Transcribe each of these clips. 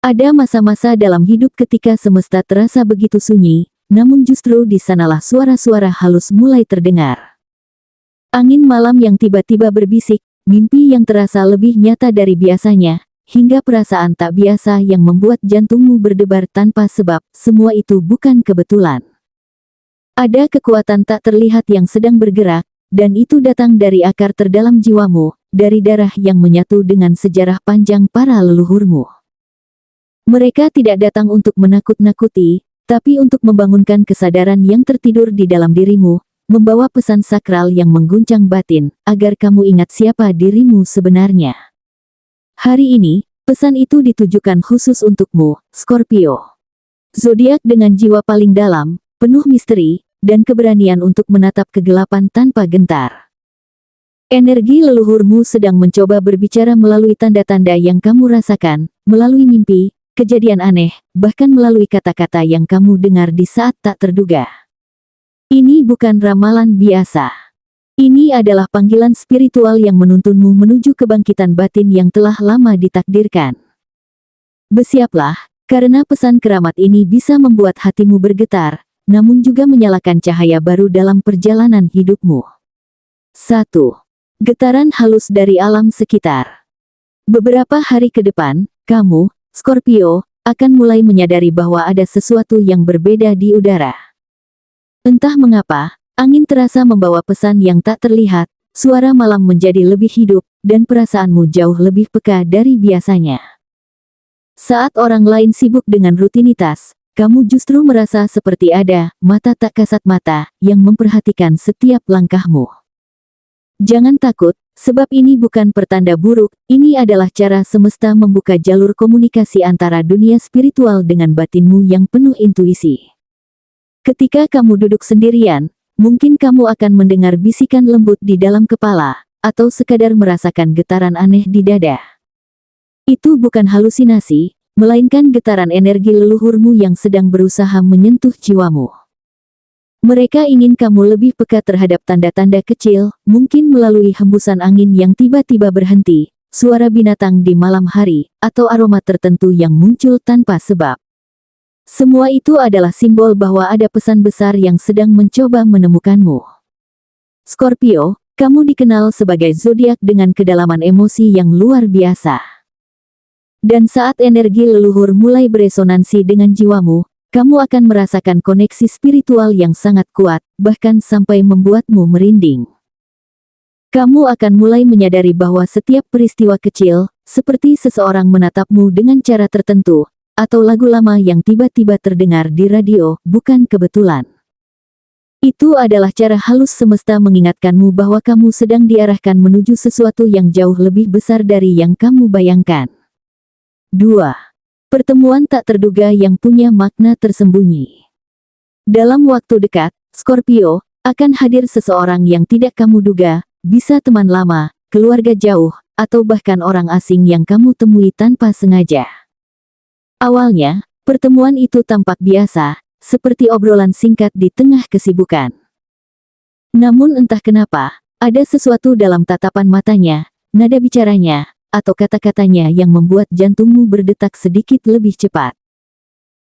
Ada masa-masa dalam hidup ketika semesta terasa begitu sunyi, namun justru di sanalah suara-suara halus mulai terdengar. Angin malam yang tiba-tiba berbisik, mimpi yang terasa lebih nyata dari biasanya, hingga perasaan tak biasa yang membuat jantungmu berdebar tanpa sebab, semua itu bukan kebetulan. Ada kekuatan tak terlihat yang sedang bergerak, dan itu datang dari akar terdalam jiwamu, dari darah yang menyatu dengan sejarah panjang para leluhurmu. Mereka tidak datang untuk menakut-nakuti, tapi untuk membangunkan kesadaran yang tertidur di dalam dirimu, membawa pesan sakral yang mengguncang batin, agar kamu ingat siapa dirimu sebenarnya. Hari ini, pesan itu ditujukan khusus untukmu, Scorpio. Zodiak dengan jiwa paling dalam, penuh misteri, dan keberanian untuk menatap kegelapan tanpa gentar. Energi leluhurmu sedang mencoba berbicara melalui tanda-tanda yang kamu rasakan, melalui mimpi, kejadian aneh, bahkan melalui kata-kata yang kamu dengar di saat tak terduga. Ini bukan ramalan biasa. Ini adalah panggilan spiritual yang menuntunmu menuju kebangkitan batin yang telah lama ditakdirkan. Bersiaplah, karena pesan keramat ini bisa membuat hatimu bergetar, namun juga menyalakan cahaya baru dalam perjalanan hidupmu. 1. Getaran halus dari alam sekitar. Beberapa hari ke depan, kamu, Scorpio, akan mulai menyadari bahwa ada sesuatu yang berbeda di udara. Entah mengapa, angin terasa membawa pesan yang tak terlihat, suara malam menjadi lebih hidup, dan perasaanmu jauh lebih peka dari biasanya. Saat orang lain sibuk dengan rutinitas, kamu justru merasa seperti ada mata tak kasat mata yang memperhatikan setiap langkahmu. Jangan takut, sebab ini bukan pertanda buruk, ini adalah cara semesta membuka jalur komunikasi antara dunia spiritual dengan batinmu yang penuh intuisi. Ketika kamu duduk sendirian, mungkin kamu akan mendengar bisikan lembut di dalam kepala, atau sekadar merasakan getaran aneh di dada. Itu bukan halusinasi, melainkan getaran energi leluhurmu yang sedang berusaha menyentuh jiwamu. Mereka ingin kamu lebih peka terhadap tanda-tanda kecil, mungkin melalui hembusan angin yang tiba-tiba berhenti, suara binatang di malam hari, atau aroma tertentu yang muncul tanpa sebab. Semua itu adalah simbol bahwa ada pesan besar yang sedang mencoba menemukanmu. Scorpio, kamu dikenal sebagai zodiak dengan kedalaman emosi yang luar biasa. Dan saat energi leluhur mulai beresonansi dengan jiwamu, kamu akan merasakan koneksi spiritual yang sangat kuat, bahkan sampai membuatmu merinding. Kamu akan mulai menyadari bahwa setiap peristiwa kecil, seperti seseorang menatapmu dengan cara tertentu, atau lagu lama yang tiba-tiba terdengar di radio, bukan kebetulan. Itu adalah cara halus semesta mengingatkanmu bahwa kamu sedang diarahkan menuju sesuatu yang jauh lebih besar dari yang kamu bayangkan. 2. Pertemuan tak terduga yang punya makna tersembunyi. Dalam waktu dekat, Scorpio, akan hadir seseorang yang tidak kamu duga, bisa teman lama, keluarga jauh, atau bahkan orang asing yang kamu temui tanpa sengaja. Awalnya, pertemuan itu tampak biasa, seperti obrolan singkat di tengah kesibukan. Namun entah kenapa, ada sesuatu dalam tatapan matanya, nada bicaranya, atau kata-katanya yang membuat jantungmu berdetak sedikit lebih cepat.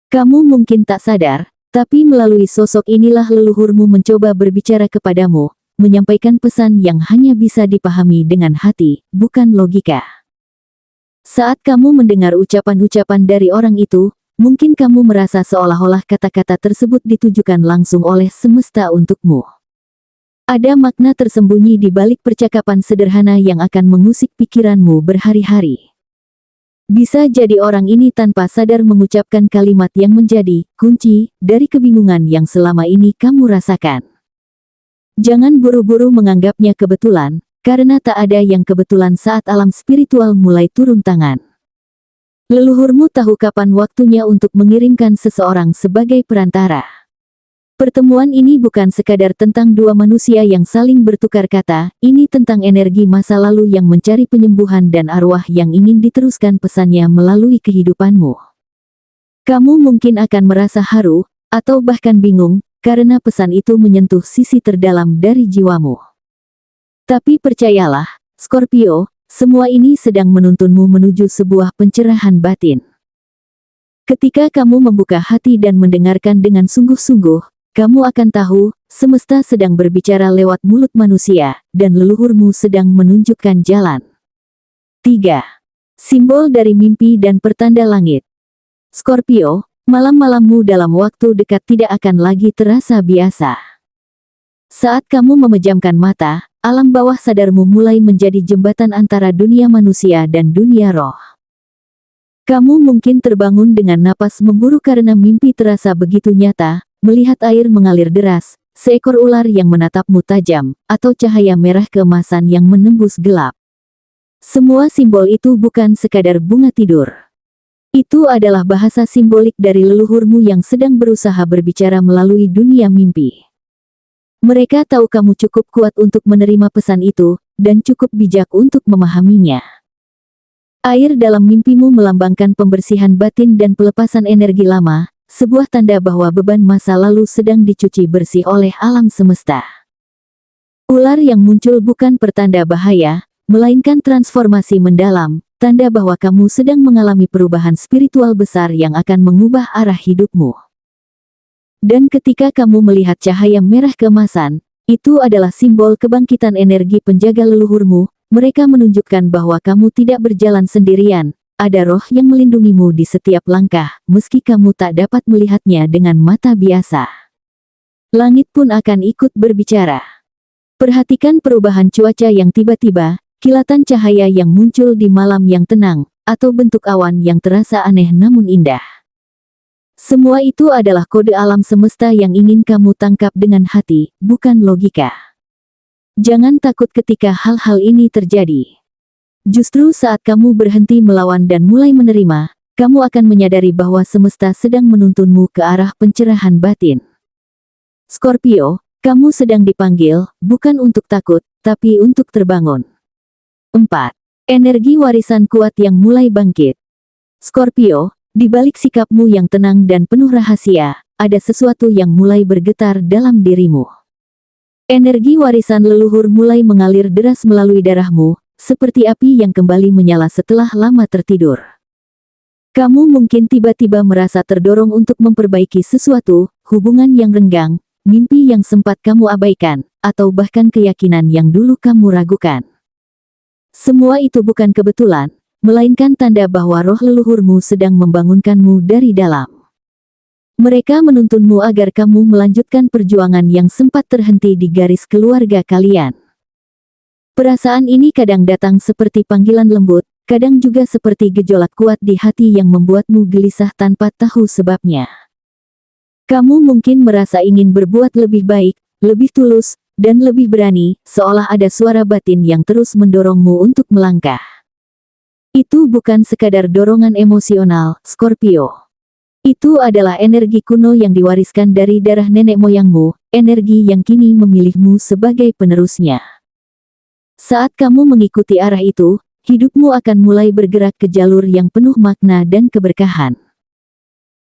Kamu mungkin tak sadar, tapi melalui sosok inilah leluhurmu mencoba berbicara kepadamu, menyampaikan pesan yang hanya bisa dipahami dengan hati, bukan logika. Saat kamu mendengar ucapan-ucapan dari orang itu, mungkin kamu merasa seolah-olah kata-kata tersebut ditujukan langsung oleh semesta untukmu. Ada makna tersembunyi di balik percakapan sederhana yang akan mengusik pikiranmu berhari-hari. Bisa jadi orang ini tanpa sadar mengucapkan kalimat yang menjadi kunci dari kebingungan yang selama ini kamu rasakan. Jangan buru-buru menganggapnya kebetulan, karena tak ada yang kebetulan saat alam spiritual mulai turun tangan. Leluhurmu tahu kapan waktunya untuk mengirimkan seseorang sebagai perantara. Pertemuan ini bukan sekadar tentang dua manusia yang saling bertukar kata, ini tentang energi masa lalu yang mencari penyembuhan dan arwah yang ingin diteruskan pesannya melalui kehidupanmu. Kamu mungkin akan merasa haru, atau bahkan bingung, karena pesan itu menyentuh sisi terdalam dari jiwamu. Tapi percayalah, Scorpio, semua ini sedang menuntunmu menuju sebuah pencerahan batin. Ketika kamu membuka hati dan mendengarkan dengan sungguh-sungguh, kamu akan tahu, semesta sedang berbicara lewat mulut manusia, dan leluhurmu sedang menunjukkan jalan. 3. Simbol dari mimpi dan pertanda langit. Scorpio, malam-malammu dalam waktu dekat tidak akan lagi terasa biasa. Saat kamu memejamkan mata, alam bawah sadarmu mulai menjadi jembatan antara dunia manusia dan dunia roh. Kamu mungkin terbangun dengan napas memburu karena mimpi terasa begitu nyata, melihat air mengalir deras, seekor ular yang menatapmu tajam, atau cahaya merah keemasan yang menembus gelap. Semua simbol itu bukan sekadar bunga tidur. Itu adalah bahasa simbolik dari leluhurmu yang sedang berusaha berbicara melalui dunia mimpi. Mereka tahu kamu cukup kuat untuk menerima pesan itu, dan cukup bijak untuk memahaminya. Air dalam mimpimu melambangkan pembersihan batin dan pelepasan energi lama, sebuah tanda bahwa beban masa lalu sedang dicuci bersih oleh alam semesta. Ular yang muncul bukan pertanda bahaya, melainkan transformasi mendalam, tanda bahwa kamu sedang mengalami perubahan spiritual besar yang akan mengubah arah hidupmu. Dan ketika kamu melihat cahaya merah keemasan, itu adalah simbol kebangkitan energi penjaga leluhurmu. Mereka menunjukkan bahwa kamu tidak berjalan sendirian, ada roh yang melindungimu di setiap langkah, meski kamu tak dapat melihatnya dengan mata biasa. Langit pun akan ikut berbicara. Perhatikan perubahan cuaca yang tiba-tiba, kilatan cahaya yang muncul di malam yang tenang, atau bentuk awan yang terasa aneh namun indah. Semua itu adalah kode alam semesta yang ingin kamu tangkap dengan hati, bukan logika. Jangan takut ketika hal-hal ini terjadi. Justru saat kamu berhenti melawan dan mulai menerima, kamu akan menyadari bahwa semesta sedang menuntunmu ke arah pencerahan batin. Scorpio, kamu sedang dipanggil, bukan untuk takut, tapi untuk terbangun. 4. Energi warisan kuat yang mulai bangkit. Scorpio, di balik sikapmu yang tenang dan penuh rahasia, ada sesuatu yang mulai bergetar dalam dirimu. Energi warisan leluhur mulai mengalir deras melalui darahmu, seperti api yang kembali menyala setelah lama tertidur. Kamu mungkin tiba-tiba merasa terdorong untuk memperbaiki sesuatu, hubungan yang renggang, mimpi yang sempat kamu abaikan, atau bahkan keyakinan yang dulu kamu ragukan. Semua itu bukan kebetulan, melainkan tanda bahwa roh leluhurmu sedang membangunkanmu dari dalam. Mereka menuntunmu agar kamu melanjutkan perjuangan yang sempat terhenti di garis keluarga kalian. Perasaan ini kadang datang seperti panggilan lembut, kadang juga seperti gejolak kuat di hati yang membuatmu gelisah tanpa tahu sebabnya. Kamu mungkin merasa ingin berbuat lebih baik, lebih tulus, dan lebih berani, seolah ada suara batin yang terus mendorongmu untuk melangkah. Itu bukan sekadar dorongan emosional, Scorpio. Itu adalah energi kuno yang diwariskan dari darah nenek moyangmu, energi yang kini memilihmu sebagai penerusnya. Saat kamu mengikuti arah itu, hidupmu akan mulai bergerak ke jalur yang penuh makna dan keberkahan.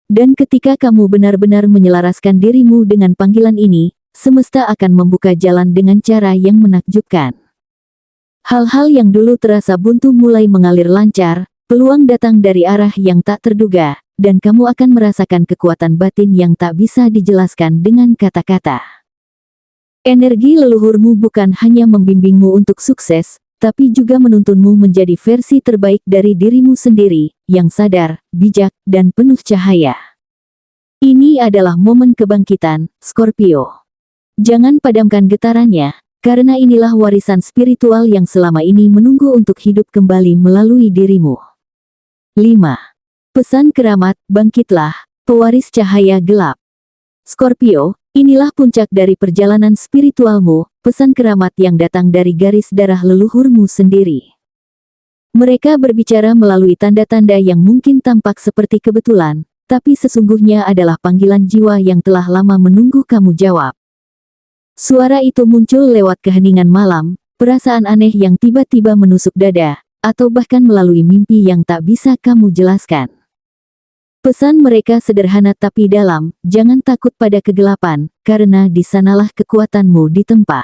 Dan ketika kamu benar-benar menyelaraskan dirimu dengan panggilan ini, semesta akan membuka jalan dengan cara yang menakjubkan. Hal-hal yang dulu terasa buntu mulai mengalir lancar, peluang datang dari arah yang tak terduga, dan kamu akan merasakan kekuatan batin yang tak bisa dijelaskan dengan kata-kata. Energi leluhurmu bukan hanya membimbingmu untuk sukses, tapi juga menuntunmu menjadi versi terbaik dari dirimu sendiri, yang sadar, bijak, dan penuh cahaya. Ini adalah momen kebangkitan, Scorpio. Jangan padamkan getarannya, karena inilah warisan spiritual yang selama ini menunggu untuk hidup kembali melalui dirimu. 5. Pesan keramat, bangkitlah, pewaris cahaya gelap. Scorpio, inilah puncak dari perjalanan spiritualmu, pesan keramat yang datang dari garis darah leluhurmu sendiri. Mereka berbicara melalui tanda-tanda yang mungkin tampak seperti kebetulan, tapi sesungguhnya adalah panggilan jiwa yang telah lama menunggu kamu jawab. Suara itu muncul lewat keheningan malam, perasaan aneh yang tiba-tiba menusuk dada, atau bahkan melalui mimpi yang tak bisa kamu jelaskan. Pesan mereka sederhana tapi dalam, jangan takut pada kegelapan, karena di sanalah kekuatanmu ditempa.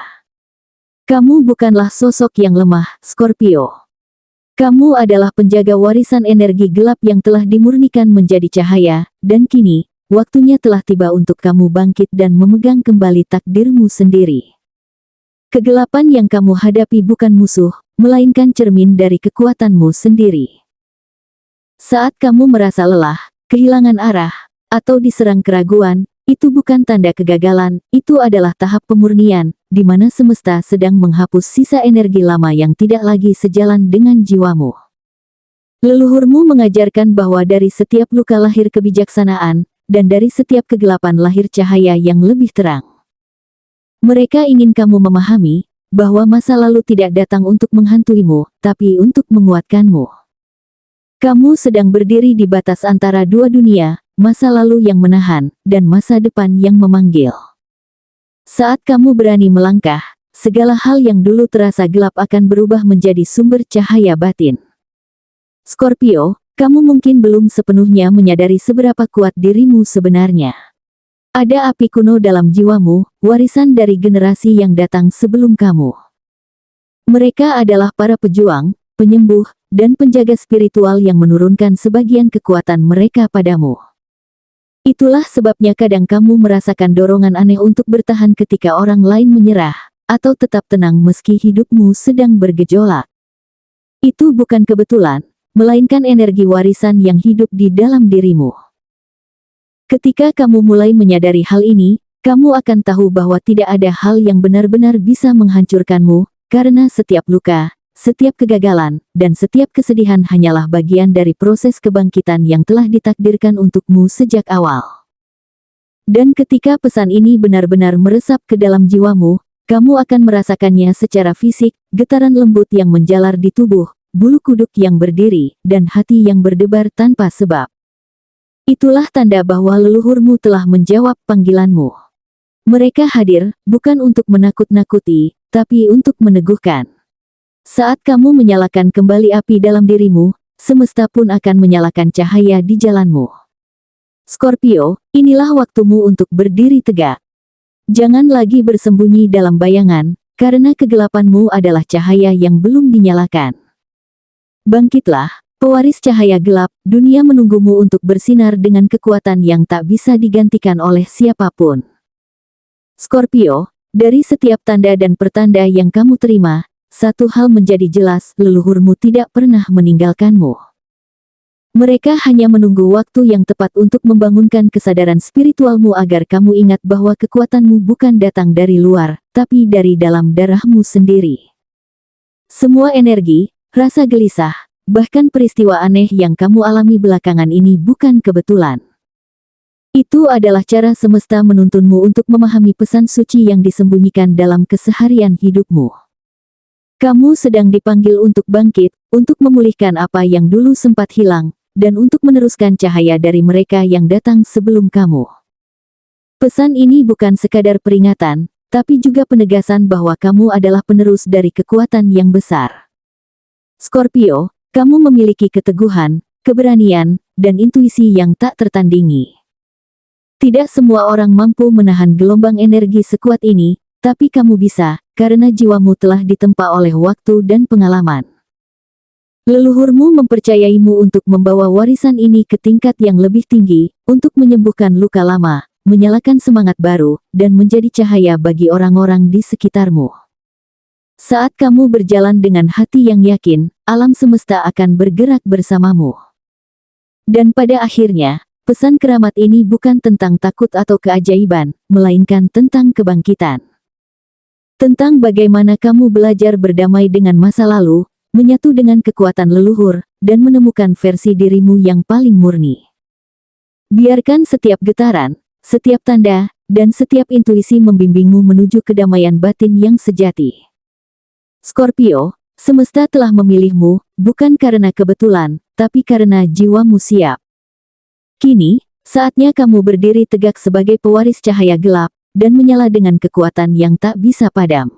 Kamu bukanlah sosok yang lemah, Scorpio. Kamu adalah penjaga warisan energi gelap yang telah dimurnikan menjadi cahaya, dan kini, waktunya telah tiba untuk kamu bangkit dan memegang kembali takdirmu sendiri. Kegelapan yang kamu hadapi bukan musuh, melainkan cermin dari kekuatanmu sendiri. Saat kamu merasa lelah, kehilangan arah, atau diserang keraguan, itu bukan tanda kegagalan, itu adalah tahap pemurnian, di mana semesta sedang menghapus sisa energi lama yang tidak lagi sejalan dengan jiwamu. Leluhurmu mengajarkan bahwa dari setiap luka lahir kebijaksanaan, dan dari setiap kegelapan lahir cahaya yang lebih terang. Mereka ingin kamu memahami, bahwa masa lalu tidak datang untuk menghantuimu, tapi untuk menguatkanmu. Kamu sedang berdiri di batas antara dua dunia, masa lalu yang menahan, dan masa depan yang memanggil. Saat kamu berani melangkah, segala hal yang dulu terasa gelap akan berubah menjadi sumber cahaya batin. Scorpio, kamu mungkin belum sepenuhnya menyadari seberapa kuat dirimu sebenarnya. Ada api kuno dalam jiwamu, warisan dari generasi yang datang sebelum kamu. Mereka adalah para pejuang, penyembuh, dan penjaga spiritual yang menurunkan sebagian kekuatan mereka padamu. Itulah sebabnya kadang kamu merasakan dorongan aneh untuk bertahan ketika orang lain menyerah, atau tetap tenang meski hidupmu sedang bergejolak. Itu bukan kebetulan, melainkan energi warisan yang hidup di dalam dirimu. Ketika kamu mulai menyadari hal ini, kamu akan tahu bahwa tidak ada hal yang benar-benar bisa menghancurkanmu, karena setiap luka, setiap kegagalan, dan setiap kesedihan hanyalah bagian dari proses kebangkitan yang telah ditakdirkan untukmu sejak awal. Dan ketika pesan ini benar-benar meresap ke dalam jiwamu, kamu akan merasakannya secara fisik, getaran lembut yang menjalar di tubuh, bulu kuduk yang berdiri, dan hati yang berdebar tanpa sebab. Itulah tanda bahwa leluhurmu telah menjawab panggilanmu. Mereka hadir, bukan untuk menakut-nakuti, tapi untuk meneguhkan. Saat kamu menyalakan kembali api dalam dirimu, semesta pun akan menyalakan cahaya di jalanmu. Scorpio, inilah waktumu untuk berdiri tegak. Jangan lagi bersembunyi dalam bayangan, karena kegelapanmu adalah cahaya yang belum dinyalakan. Bangkitlah, pewaris cahaya gelap, dunia menunggumu untuk bersinar dengan kekuatan yang tak bisa digantikan oleh siapapun. Scorpio, dari setiap tanda dan pertanda yang kamu terima, satu hal menjadi jelas, leluhurmu tidak pernah meninggalkanmu. Mereka hanya menunggu waktu yang tepat untuk membangunkan kesadaran spiritualmu agar kamu ingat bahwa kekuatanmu bukan datang dari luar, tapi dari dalam darahmu sendiri. Semua energi, rasa gelisah, bahkan peristiwa aneh yang kamu alami belakangan ini bukan kebetulan. Itu adalah cara semesta menuntunmu untuk memahami pesan suci yang disembunyikan dalam keseharian hidupmu. Kamu sedang dipanggil untuk bangkit, untuk memulihkan apa yang dulu sempat hilang, dan untuk meneruskan cahaya dari mereka yang datang sebelum kamu. Pesan ini bukan sekadar peringatan, tapi juga penegasan bahwa kamu adalah penerus dari kekuatan yang besar. Scorpio, kamu memiliki keteguhan, keberanian, dan intuisi yang tak tertandingi. Tidak semua orang mampu menahan gelombang energi sekuat ini, tapi kamu bisa, karena jiwamu telah ditempa oleh waktu dan pengalaman. Leluhurmu mempercayaimu untuk membawa warisan ini ke tingkat yang lebih tinggi, untuk menyembuhkan luka lama, menyalakan semangat baru, dan menjadi cahaya bagi orang-orang di sekitarmu. Saat kamu berjalan dengan hati yang yakin, alam semesta akan bergerak bersamamu. Dan pada akhirnya, pesan keramat ini bukan tentang takut atau keajaiban, melainkan tentang kebangkitan. Tentang bagaimana kamu belajar berdamai dengan masa lalu, menyatu dengan kekuatan leluhur, dan menemukan versi dirimu yang paling murni. Biarkan setiap getaran, setiap tanda, dan setiap intuisi membimbingmu menuju kedamaian batin yang sejati. Scorpio, semesta telah memilihmu, bukan karena kebetulan, tapi karena jiwamu siap. Kini, saatnya kamu berdiri tegak sebagai pewaris cahaya gelap, dan menyala dengan kekuatan yang tak bisa padam.